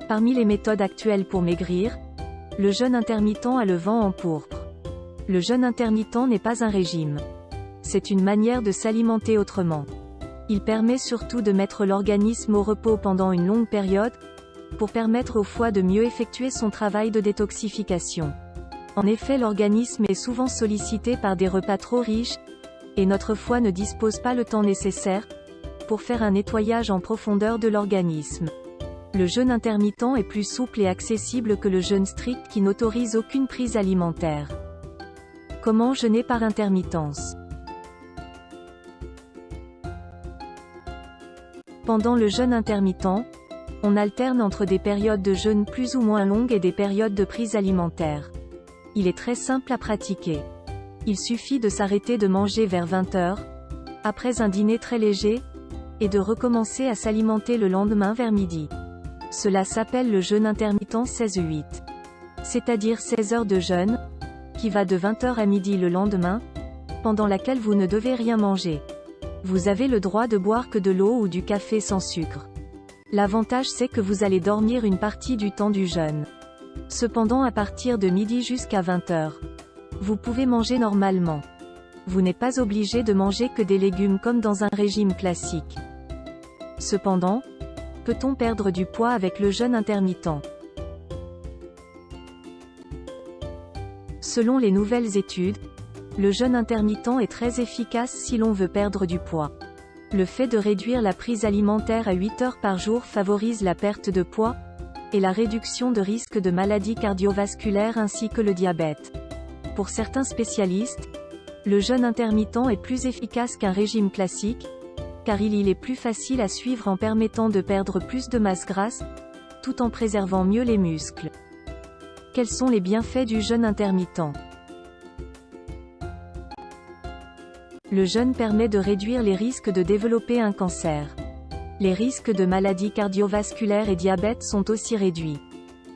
Parmi les méthodes actuelles pour maigrir, le jeûne intermittent a le vent en pourpre. Le jeûne intermittent n'est pas un régime. C'est une manière de s'alimenter autrement. Il permet surtout de mettre l'organisme au repos pendant une longue période, pour permettre au foie de mieux effectuer son travail de détoxification. En effet, l'organisme est souvent sollicité par des repas trop riches, et notre foie ne dispose pas le temps nécessaire pour faire un nettoyage en profondeur de l'organisme. Le jeûne intermittent est plus souple et accessible que le jeûne strict qui n'autorise aucune prise alimentaire. Comment jeûner par intermittence? Pendant le jeûne intermittent, on alterne entre des périodes de jeûne plus ou moins longues et des périodes de prise alimentaire. Il est très simple à pratiquer. Il suffit de s'arrêter de manger vers 20 h, après un dîner très léger, et de recommencer à s'alimenter le lendemain vers midi. Cela s'appelle le jeûne intermittent 16-8. C'est-à-dire 16 heures de jeûne, qui va de 20 h à midi le lendemain, pendant laquelle vous ne devez rien manger. Vous avez le droit de boire que de l'eau ou du café sans sucre. L'avantage c'est que vous allez dormir une partie du temps du jeûne. Cependant à partir de midi jusqu'à 20 h, vous pouvez manger normalement. Vous n'êtes pas obligé de manger que des légumes comme dans un régime classique. Cependant, peut-on perdre du poids avec le jeûne intermittent? Selon les nouvelles études, le jeûne intermittent est très efficace si l'on veut perdre du poids. Le fait de réduire la prise alimentaire à 8 heures par jour favorise la perte de poids, et la réduction de risque de maladies cardiovasculaires ainsi que le diabète. Pour certains spécialistes, le jeûne intermittent est plus efficace qu'un régime classique, car il est plus facile à suivre en permettant de perdre plus de masse grasse, tout en préservant mieux les muscles. Quels sont les bienfaits du jeûne intermittent? Le jeûne permet de réduire les risques de développer un cancer. Les risques de maladies cardiovasculaires et diabète sont aussi réduits.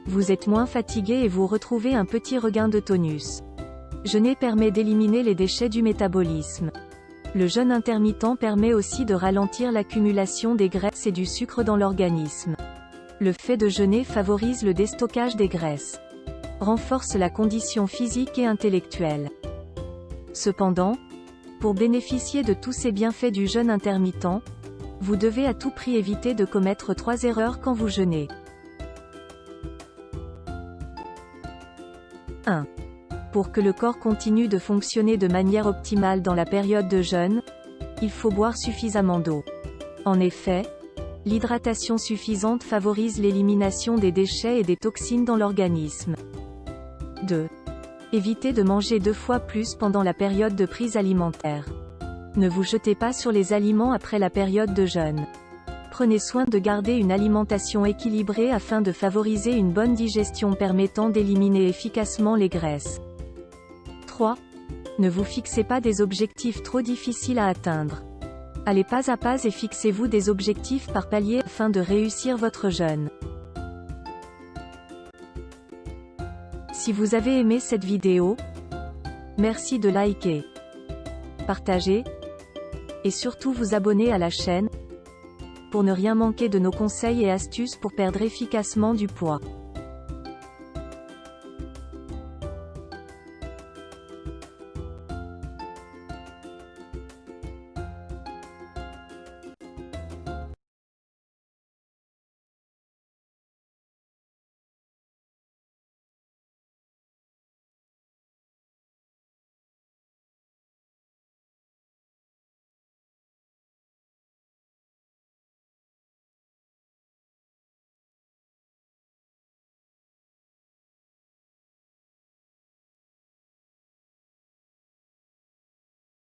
Vous êtes moins fatigué et vous retrouvez un petit regain de tonus. Jeûner permet d'éliminer les déchets du métabolisme. Le jeûne intermittent permet aussi de ralentir l'accumulation des graisses et du sucre dans l'organisme. Le fait de jeûner favorise le déstockage des graisses, renforce la condition physique et intellectuelle. Cependant, pour bénéficier de tous ces bienfaits du jeûne intermittent, vous devez à tout prix éviter de commettre 3 erreurs quand vous jeûnez. 1. Pour que le corps continue de fonctionner de manière optimale dans la période de jeûne, il faut boire suffisamment d'eau. En effet, l'hydratation suffisante favorise l'élimination des déchets et des toxines dans l'organisme. 2. Évitez de manger 2 fois plus pendant la période de prise alimentaire. Ne vous jetez pas sur les aliments après la période de jeûne. Prenez soin de garder une alimentation équilibrée afin de favoriser une bonne digestion permettant d'éliminer efficacement les graisses. 3. Ne vous fixez pas des objectifs trop difficiles à atteindre. Allez pas à pas et fixez-vous des objectifs par palier afin de réussir votre jeûne. Si vous avez aimé cette vidéo, merci de liker, partager, et surtout vous abonner à la chaîne, pour ne rien manquer de nos conseils et astuces pour perdre efficacement du poids.